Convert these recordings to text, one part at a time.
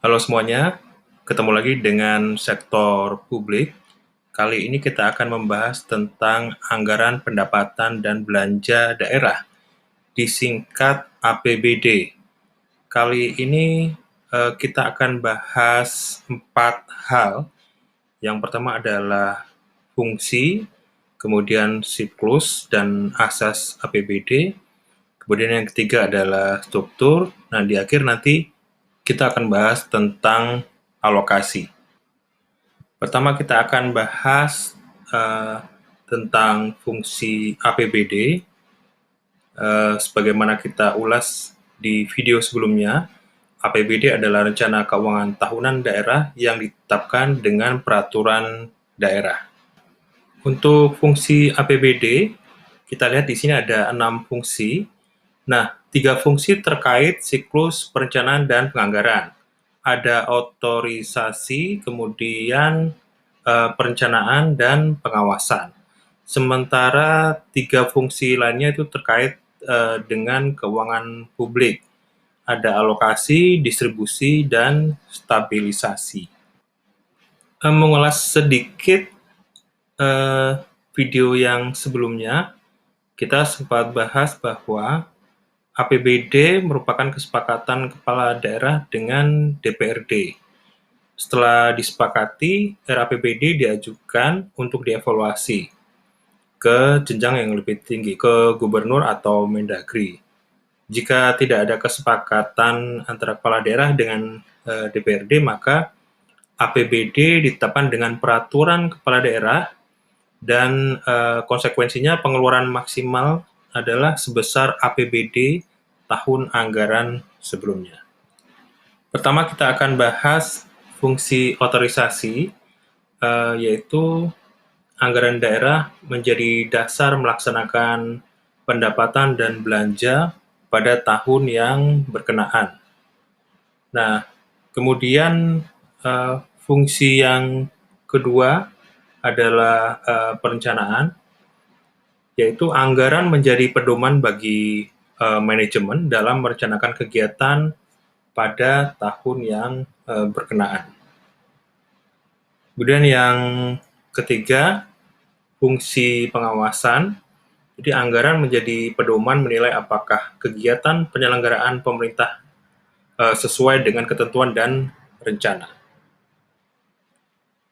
Halo semuanya, ketemu lagi dengan sektor publik. Kali ini kita akan membahas tentang anggaran pendapatan dan belanja daerah, disingkat APBD. Kali ini kita akan bahas 4 hal. Yang pertama adalah fungsi, kemudian siklus dan asas APBD, kemudian yang ketiga adalah struktur, nah di akhir nanti kita akan bahas tentang alokasi. Pertama kita akan bahas tentang fungsi APBD. Sebagaimana kita ulas di video sebelumnya, APBD adalah rencana keuangan tahunan daerah yang ditetapkan dengan peraturan daerah. Untuk fungsi APBD, kita lihat di sini ada 6 fungsi. Nah, 3 fungsi terkait siklus perencanaan dan penganggaran. Ada otorisasi, kemudian perencanaan dan pengawasan. Sementara 3 fungsi lainnya itu terkait dengan keuangan publik. Ada alokasi, distribusi, dan stabilisasi. Mengulas sedikit video yang sebelumnya, kita sempat bahas bahwa APBD merupakan kesepakatan kepala daerah dengan DPRD. Setelah disepakati, RAPBD diajukan untuk dievaluasi ke jenjang yang lebih tinggi, ke gubernur atau Mendagri. Jika tidak ada kesepakatan antara kepala daerah dengan DPRD, maka APBD ditetapkan dengan peraturan kepala daerah dan konsekuensinya pengeluaran maksimal adalah sebesar APBD tahun anggaran sebelumnya. Pertama kita akan bahas fungsi otorisasi, yaitu anggaran daerah menjadi dasar melaksanakan pendapatan dan belanja pada tahun yang berkenaan. Nah, kemudian fungsi yang kedua adalah perencanaan, yaitu anggaran menjadi pedoman bagi manajemen dalam merencanakan kegiatan pada tahun yang berkenaan. Kemudian yang ketiga, fungsi pengawasan. Jadi anggaran menjadi pedoman menilai apakah kegiatan penyelenggaraan pemerintah sesuai dengan ketentuan dan rencana.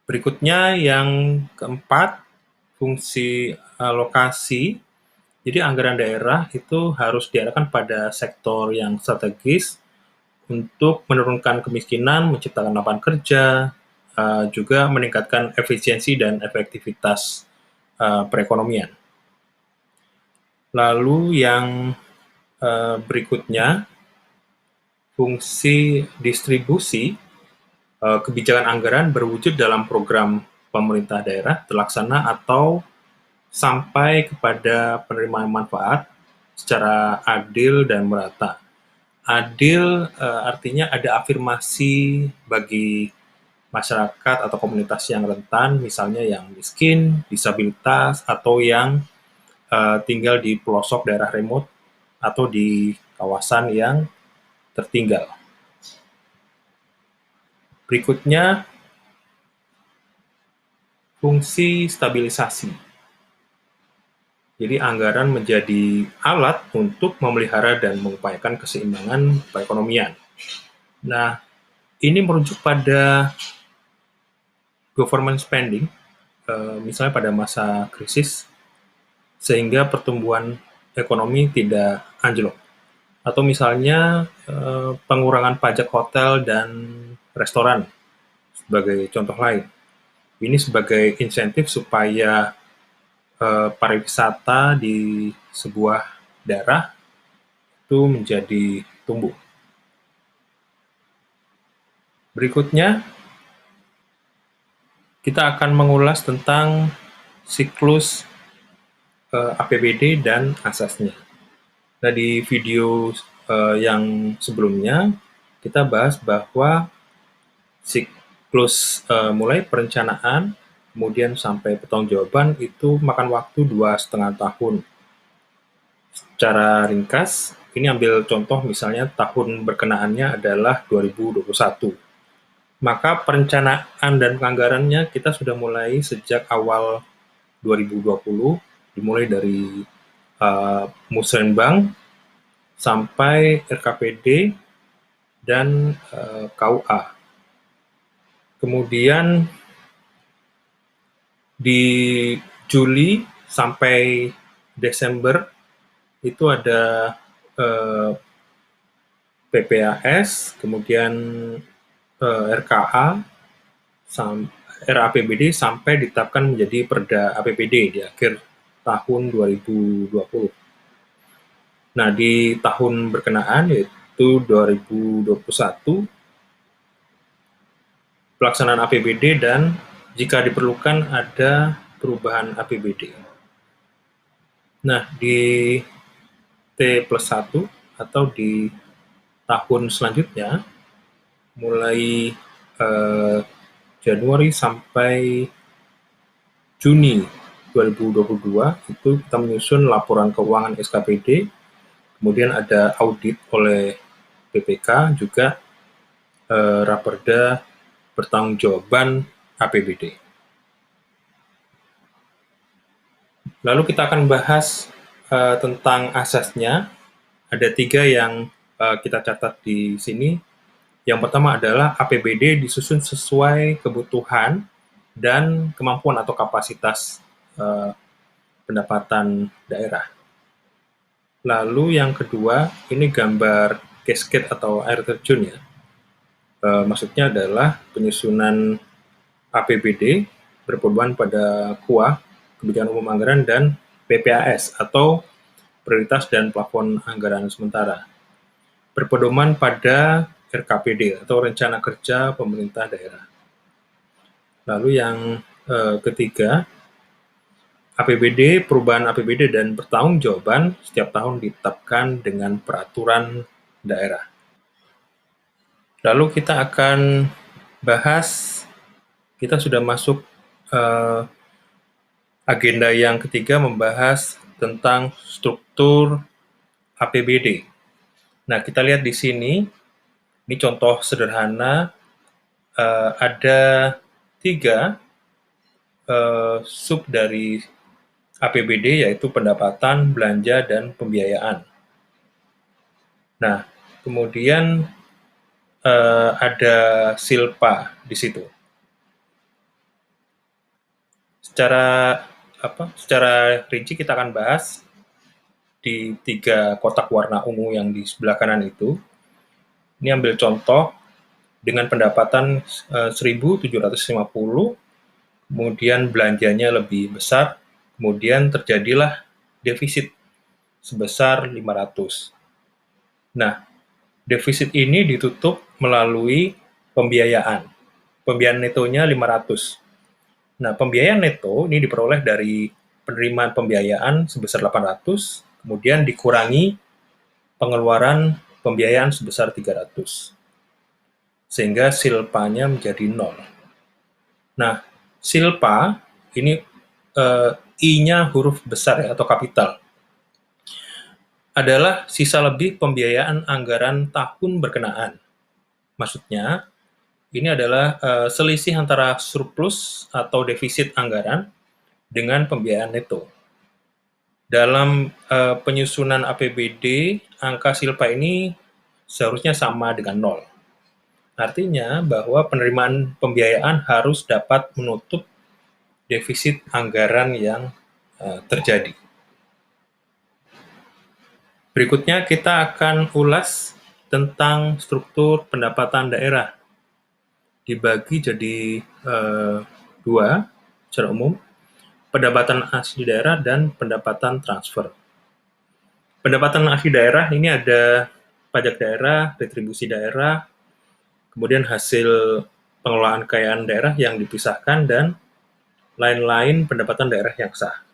Berikutnya yang keempat, fungsi alokasi. Jadi anggaran daerah itu harus diarahkan pada sektor yang strategis untuk menurunkan kemiskinan, menciptakan lapangan kerja, juga meningkatkan efisiensi dan efektivitas perekonomian. Lalu yang berikutnya, fungsi distribusi. Kebijakan anggaran berwujud dalam program pemerintah daerah terlaksana atau sampai kepada penerima manfaat secara adil dan merata. Adil artinya ada afirmasi bagi masyarakat atau komunitas yang rentan, misalnya yang miskin, disabilitas, atau yang tinggal di pelosok daerah remote atau di kawasan yang tertinggal. Berikutnya, fungsi stabilisasi. Jadi anggaran menjadi alat untuk memelihara dan mengupayakan keseimbangan perekonomian. Nah, ini merujuk pada government spending, misalnya pada masa krisis, sehingga pertumbuhan ekonomi tidak anjlok. Atau misalnya pengurangan pajak hotel dan restoran sebagai contoh lain. Ini sebagai insentif supaya pariwisata di sebuah daerah itu menjadi tumbuh. Berikutnya, kita akan mengulas tentang siklus APBD dan asasnya. Nah, di video yang sebelumnya, kita bahas bahwa siklus mulai perencanaan, kemudian sampai pertanggungjawaban itu makan waktu 2,5 tahun. Secara ringkas, ini ambil contoh misalnya tahun berkenaannya adalah 2021. Maka perencanaan dan penganggarannya kita sudah mulai sejak awal 2020, dimulai dari Musrenbang sampai RKPD dan KUA. Kemudian di Juli sampai Desember itu ada PPAS, kemudian RKA, RAPBD sampai ditetapkan menjadi Perda APBD di akhir tahun 2020. Nah, di tahun berkenaan yaitu 2021, pelaksanaan APBD dan jika diperlukan ada perubahan APBD. Nah, di T+1 atau di tahun selanjutnya, mulai Januari sampai Juni 2022 itu kita menyusun laporan keuangan SKPD, kemudian ada audit oleh BPK, juga Raperda pertanggungjawaban APBD. Lalu kita akan bahas tentang asasnya. Ada 3 yang kita catat di sini. Yang pertama adalah APBD disusun sesuai kebutuhan dan kemampuan atau kapasitas pendapatan daerah. Lalu yang kedua, ini gambar cascade atau air terjun ya. Maksudnya adalah penyusunan APBD berpedoman pada KUA, Kebijakan Umum Anggaran, dan PPAS atau Prioritas dan Plafon Anggaran Sementara. Berpedoman pada RKPD atau Rencana Kerja Pemerintah Daerah. Lalu yang ketiga, APBD, perubahan APBD dan pertanggungjawaban setiap tahun ditetapkan dengan peraturan daerah. Lalu kita akan bahas, kita sudah masuk agenda yang ketiga, membahas tentang struktur APBD. Nah, kita lihat di sini, ini contoh sederhana, ada 3 sub dari APBD, yaitu pendapatan, belanja, dan pembiayaan. Nah, kemudian ada silpa di situ. Secara rinci kita akan bahas di 3 kotak warna ungu yang di sebelah kanan itu. Ini ambil contoh dengan pendapatan 1.750, kemudian belanjanya lebih besar, kemudian terjadilah defisit sebesar 500. Nah, defisit ini ditutup melalui pembiayaan. Pembiayaan netonya 500. Nah, pembiayaan neto ini diperoleh dari penerimaan pembiayaan sebesar 800, kemudian dikurangi pengeluaran pembiayaan sebesar 300. Sehingga silpanya menjadi 0. Nah, silpa ini I-nya huruf besar ya, atau kapital, adalah sisa lebih pembiayaan anggaran tahun berkenaan. Maksudnya, ini adalah selisih antara surplus atau defisit anggaran dengan pembiayaan neto. Dalam penyusunan APBD, angka silpa ini seharusnya sama dengan 0. Artinya bahwa penerimaan pembiayaan harus dapat menutup defisit anggaran yang terjadi. Berikutnya kita akan ulas tentang struktur pendapatan daerah. Dibagi jadi 2 secara umum, pendapatan asli daerah dan pendapatan transfer. Pendapatan asli daerah ini ada pajak daerah, retribusi daerah, kemudian hasil pengelolaan kekayaan daerah yang dipisahkan, dan lain-lain pendapatan daerah yang sah.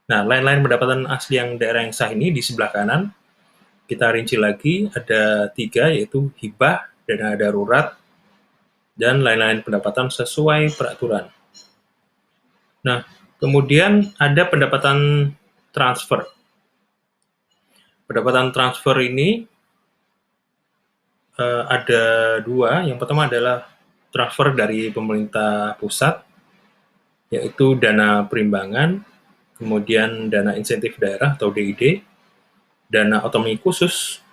Nah, lain-lain pendapatan asli yang daerah yang sah ini di sebelah kanan, kita rinci lagi, ada 3, yaitu hibah, dana darurat, dan lain-lain pendapatan sesuai peraturan. Nah, kemudian ada pendapatan transfer. Pendapatan transfer ini ada 2. Yang pertama adalah transfer dari pemerintah pusat, yaitu dana perimbangan, kemudian dana insentif daerah atau DID, dana otonomi khusus,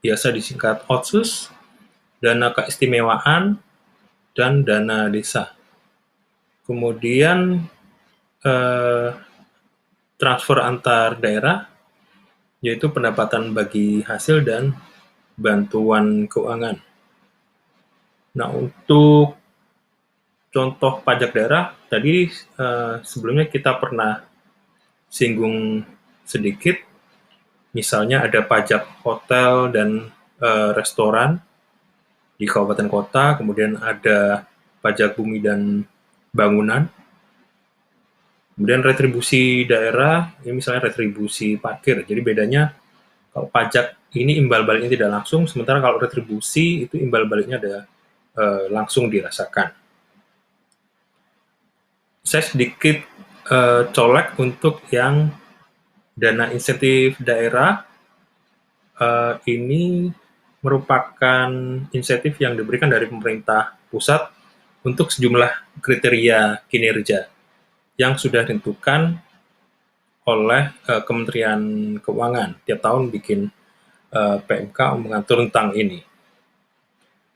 biasa disingkat OTSUS, dana keistimewaan, dan dana desa. Kemudian transfer antar daerah, yaitu pendapatan bagi hasil dan bantuan keuangan. Nah, untuk contoh pajak daerah, tadi sebelumnya kita pernah singgung sedikit, misalnya ada pajak hotel dan restoran di kabupaten kota, kemudian ada pajak bumi dan bangunan, kemudian retribusi daerah, ini misalnya retribusi parkir. Jadi bedanya kalau pajak ini imbal baliknya tidak langsung, sementara kalau retribusi itu imbal baliknya ada langsung dirasakan. Saya sedikit colek untuk yang dana insentif daerah. Ini merupakan insentif yang diberikan dari pemerintah pusat untuk sejumlah kriteria kinerja yang sudah ditentukan oleh Kementerian Keuangan. Tiap tahun bikin PMK mengatur tentang ini.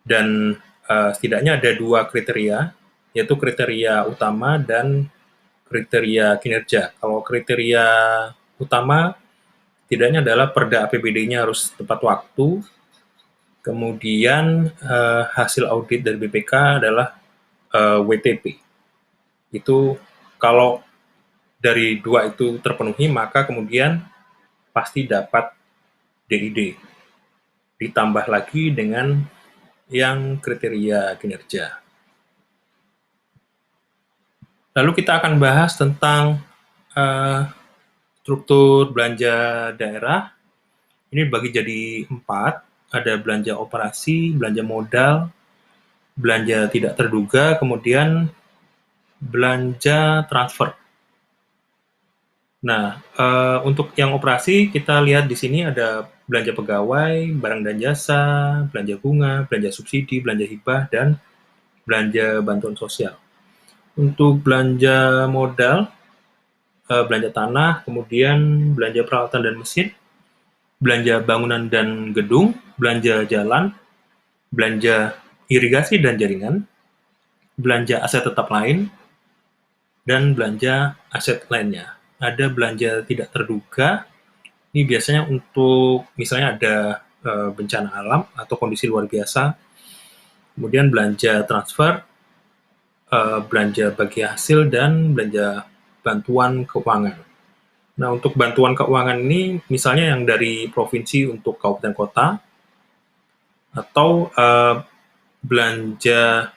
Dan setidaknya ada 2 kriteria, yaitu kriteria utama dan kriteria kinerja. Kalau kriteria utama, setidaknya adalah perda APBD-nya harus tepat waktu, kemudian hasil audit dari BPK adalah WTP. Itu kalau dari 2 itu terpenuhi, maka kemudian pasti dapat DID. Ditambah lagi dengan yang kriteria kinerja. Lalu kita akan bahas tentang struktur belanja daerah. Ini dibagi jadi 4, ada belanja operasi, belanja modal, belanja tidak terduga, kemudian belanja transfer. Nah, untuk yang operasi kita lihat di sini ada belanja pegawai, barang dan jasa, belanja bunga, belanja subsidi, belanja hibah, dan belanja bantuan sosial. Untuk belanja modal, belanja tanah, kemudian belanja peralatan dan mesin, belanja bangunan dan gedung, belanja jalan, belanja irigasi dan jaringan, belanja aset tetap lain, dan belanja aset lainnya. Ada belanja tidak terduga, ini biasanya untuk misalnya ada bencana alam atau kondisi luar biasa, kemudian belanja transfer, belanja bagi hasil, dan belanja bantuan keuangan. Nah, untuk bantuan keuangan ini misalnya yang dari provinsi untuk kabupaten kota, atau belanja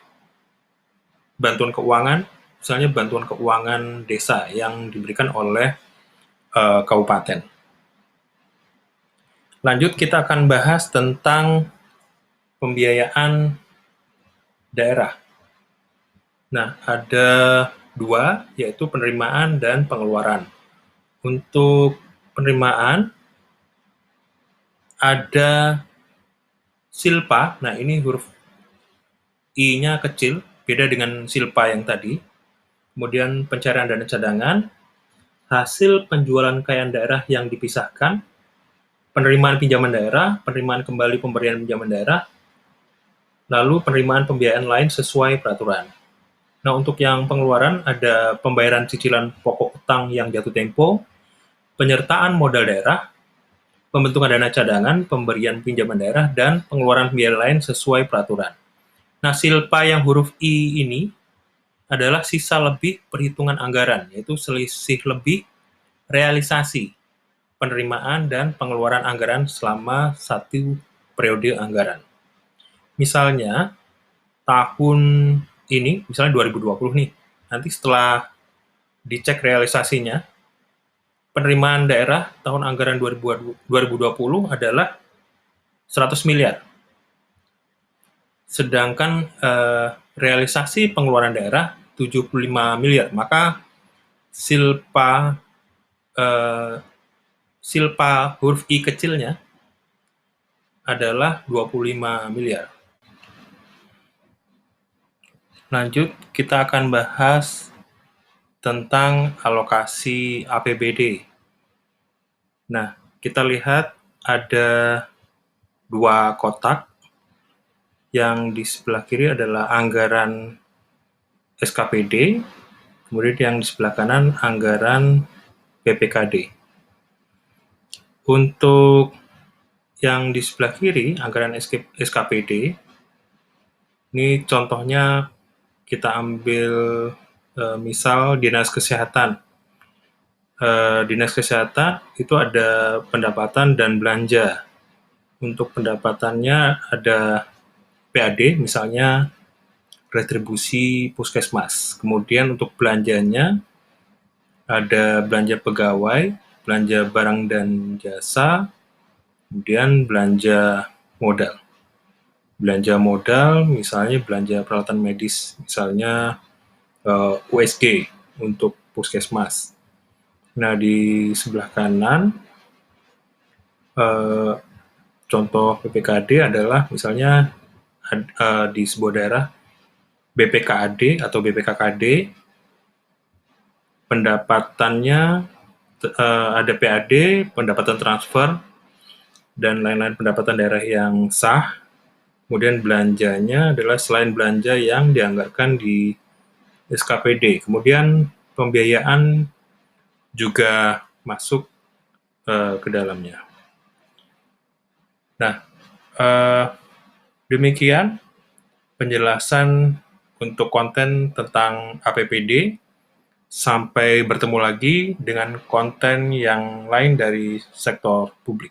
bantuan keuangan, misalnya bantuan keuangan desa yang diberikan oleh kabupaten. Lanjut, kita akan bahas tentang pembiayaan daerah. Nah, ada 2, yaitu penerimaan dan pengeluaran. Untuk penerimaan, ada silpa, nah ini huruf I-nya kecil, beda dengan silpa yang tadi. Kemudian pencairan dana cadangan, hasil penjualan kekayaan daerah yang dipisahkan, penerimaan pinjaman daerah, penerimaan kembali pemberian pinjaman daerah, lalu penerimaan pembiayaan lain sesuai peraturan. Nah, untuk yang pengeluaran ada pembayaran cicilan pokok utang yang jatuh tempo, penyertaan modal daerah, pembentukan dana cadangan, pemberian pinjaman daerah, dan pengeluaran pembiayaan lain sesuai peraturan. Nah, silpa yang huruf I ini adalah sisa lebih perhitungan anggaran, yaitu selisih lebih realisasi penerimaan dan pengeluaran anggaran selama 1 periode anggaran. Misalnya, tahun ini, misalnya 2020 nih, nanti setelah dicek realisasinya, penerimaan daerah tahun anggaran 2020 adalah 100 miliar. Sedangkan realisasi pengeluaran daerah 75 miliar. Maka silpa huruf I kecilnya adalah 25 miliar. Lanjut, kita akan bahas tentang alokasi APBD. Nah, kita lihat ada dua kotak. Yang di sebelah kiri adalah anggaran SKPD, kemudian yang di sebelah kanan anggaran BPKD. Untuk yang di sebelah kiri, anggaran SKPD, ini contohnya kita ambil misal Dinas Kesehatan. Dinas Kesehatan itu ada pendapatan dan belanja. Untuk pendapatannya ada PAD, misalnya retribusi puskesmas. Kemudian untuk belanjanya ada belanja pegawai, belanja barang dan jasa, kemudian belanja modal. Belanja modal misalnya belanja peralatan medis, misalnya USG untuk puskesmas. Nah, di sebelah kanan contoh PPKD adalah misalnya di sebuah daerah BPKAD atau BPKKD, pendapatannya ada PAD, pendapatan transfer, dan lain-lain pendapatan daerah yang sah. Kemudian belanjanya adalah selain belanja yang dianggarkan di SKPD. Kemudian pembiayaan juga masuk ke dalamnya. Nah, demikian penjelasan untuk konten tentang APBD. Sampai bertemu lagi dengan konten yang lain dari sektor publik.